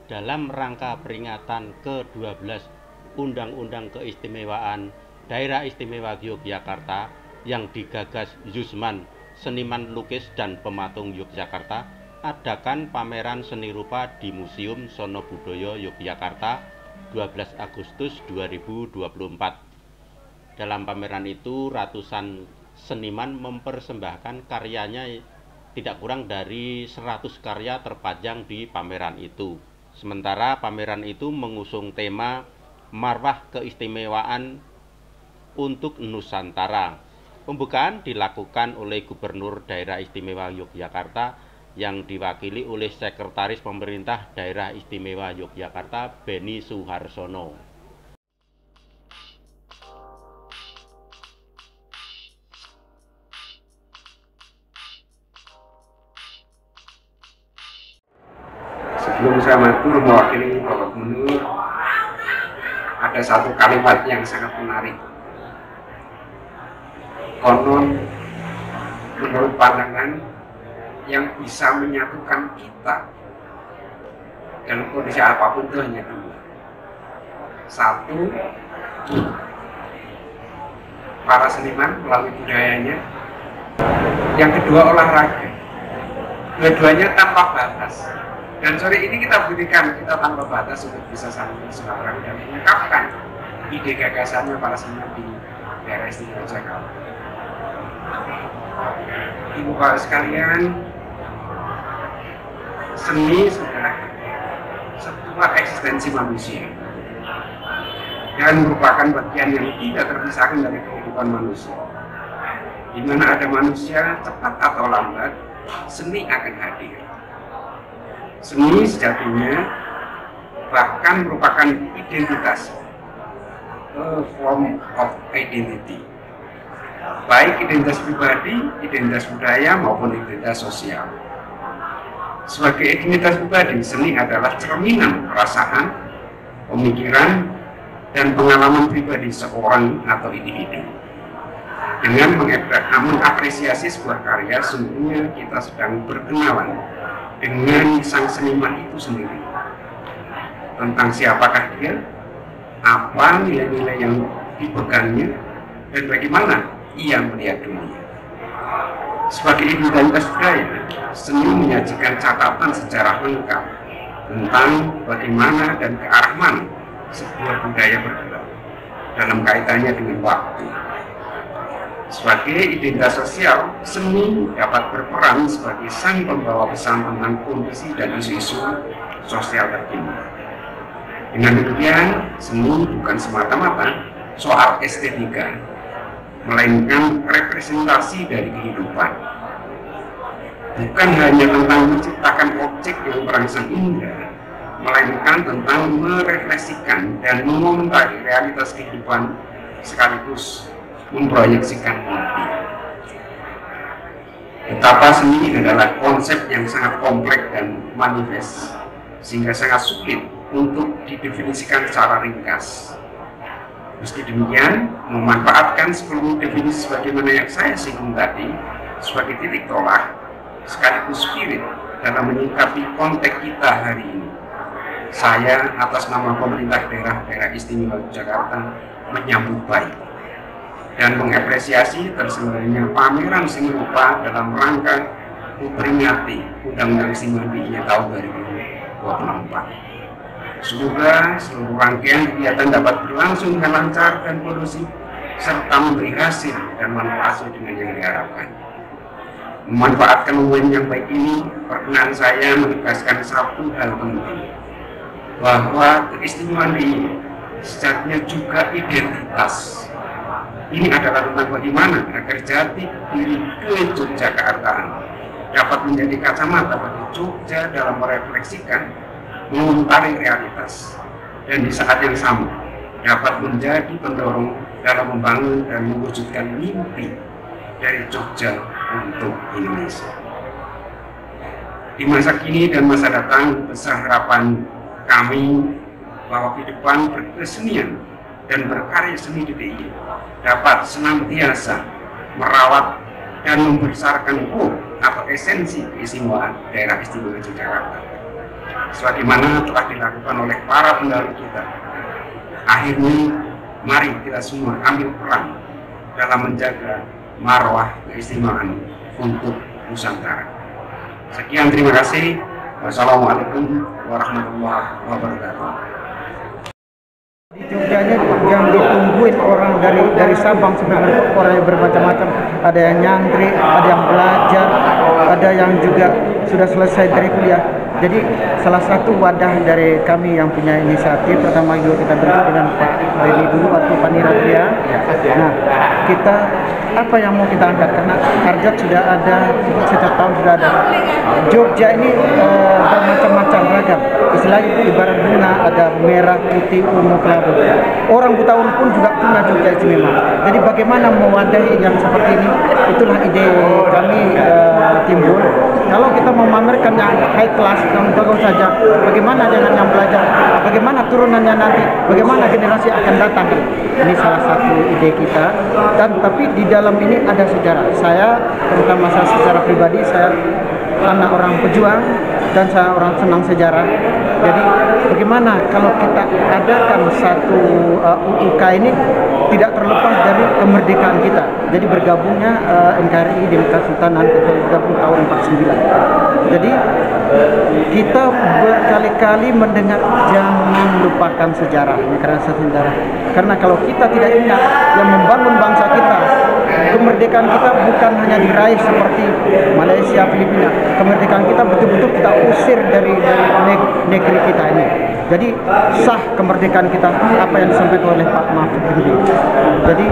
dalam rangka peringatan ke-12 Undang-Undang Keistimewaan Daerah Istimewa Yogyakarta yang digagas Yusman, seniman lukis dan pematung Yogyakarta, adakan pameran seni rupa di Museum Sono Budoyo Yogyakarta 12 Agustus 2024. Dalam pameran itu ratusan seniman mempersembahkan karyanya, tidak kurang dari 100 karya terpajang di pameran itu. Sementara pameran itu mengusung tema Marwah Keistimewaan untuk Nusantara. Pembukaan dilakukan oleh Gubernur Daerah Istimewa Yogyakarta yang diwakili oleh Sekretaris Pemerintah Daerah Istimewa Yogyakarta Beni Suharsono. Sebelum saya matur mewakili Bapak Gubernur, ada satu kalimat yang sangat menarik. Konon, menurut pandangan, yang bisa menyatukan kita dalam kondisi apapun itu hanya dua. Satu, para seniman melalui budayanya. Yang kedua, olahraga. Dua-duanya tanpa batas. Dan sore ini kita buktikan kita tanpa batas untuk bisa saling bersilaturahmi dan mengungkapkan ide gagasannya para seniman di daerah istimewa Jakarta. Ibu bapak sekalian, seni sudah sebuah eksistensi manusia dan merupakan bagian yang tidak terpisahkan dari kehidupan manusia. Di mana ada manusia, cepat atau lambat, seni akan hadir. Seni sejatinya bahkan merupakan identitas, a form of identity, baik identitas pribadi, identitas budaya maupun identitas sosial. Sebagai identitas pribadi, seni adalah cerminan perasaan, pemikiran, dan pengalaman pribadi seorang atau individu. Dengan mengapresiasi sebuah karya, sungguhnya kita sedang berkenalan dengan sang seniman itu sendiri, tentang siapakah dia, apa nilai-nilai yang dipegangnya, dan bagaimana ia melihat dunia. Sebagai identitas budaya, seni menyajikan catatan sejarah lengkap tentang bagaimana dan ke arah mana sebuah budaya bergerak dalam kaitannya dengan waktu. Sebagai identitas sosial, seni dapat berperan sebagai sang pembawa pesan tentang kondisi dan isu-isu sosial terkini. Dengan demikian, seni bukan semata-mata soal estetika, melainkan representasi dari kehidupan. Bukan hanya tentang menciptakan objek yang merangsang indera, melainkan tentang merefleksikan dan mengomentari realitas kehidupan sekaligus memproyeksikan mimpi. Betapa seni adalah konsep yang sangat kompleks dan manifest, sehingga sangat sulit untuk didefinisikan secara ringkas. Meski demikian, memanfaatkan 10 definisi sebagaimana yang saya singgung tadi sebagai titik tolak sekaligus spirit dalam menyikapi konteks kita hari ini. Saya atas nama pemerintah daerah istimewa Jakarta menyambut baik dan mengapresiasi terselenggaranya pameran seni rupa dalam rangka memperingati Undang-Undang Istimewa tahun 2024. Semoga seluruh rangkaian kegiatan dapat berlangsung dengan lancar dan kondusif serta memberi hasil dan manfaat dengan yang diharapkan. Memanfaatkan momen yang baik ini, perkenan saya menegaskan satu hal penting, bahwa keistimewaan ini sejatinya juga identitas. Ini adalah tentang bagaimana agar jati diri ke-Yogyakartaan dapat menjadi kacamata bagi Jogja dalam merefleksikan, mengomentari realitas, dan di saat yang sama dapat menjadi pendorong dalam membangun dan mewujudkan mimpi dari Jogja untuk Indonesia. Di masa kini dan masa datang, besar harapan kami bahwa kehidupan berkesenian dan berkarya seni di DIY dapat senantiasa merawat dan membesarkan atau esensi keistimewaan daerah istimewa Yogyakarta. sebagaimana telah dilakukan oleh para pendahulu kita. Akhirnya, mari kita semua ambil peran dalam menjaga marwah keistimewaan untuk Nusantara. Sekian, terima kasih. Wassalamualaikum warahmatullahi wabarakatuh. Di Jogja yang ditungguin orang dari Sabang sampai Merauke, orang yang bermacam-macam. Ada yang nyantri, ada yang belajar, ada yang juga sudah selesai dari kuliah. Jadi salah satu wadah dari kami yang punya inisiatif, pertama juga kita bentuk dengan Pak Reni dulu waktu Paniratria. Nah, kita apa yang mau kita angkat, karena Karjat sudah ada, setiap tahun sudah ada. Jogja ini bermacam-macam ragam. Istilahnya ibarat bunga, ada merah, putih, ungu, kelabu. Orang Betawi pun juga punya Jogja istimewa. Jadi bagaimana mewadahi yang seperti ini? Itulah ide kami timbul. Kalau kita memamerkan yang high class, yang bagus saja, bagaimana dengan yang belajar? Bagaimana turunannya nanti? Bagaimana generasi akan datang? Ini salah satu ide kita. Dan tapi di dalam ini ada sejarah. Saya, terutama saya secara pribadi, saya anak orang pejuang dan saya orang senang sejarah. Jadi bagaimana kalau kita adakan satu UUK ini tidak terlepas dari kemerdekaan kita. Jadi bergabungnya NKRI di Kesultanan bergabung tahun 49. Jadi kita berkali-kali mendengar jangan lupakan sejarah, karena sejarah. Karena kalau kita tidak ingat yang membangun bangsa kita, kemerdekaan kita bukan hanya diraih seperti Malaysia, Filipina. Kemerdekaan kita betul-betul kita usir dari negeri kita ini. Jadi sah kemerdekaan kita, apa yang disampaikan oleh Pak Mahfud MD. Jadi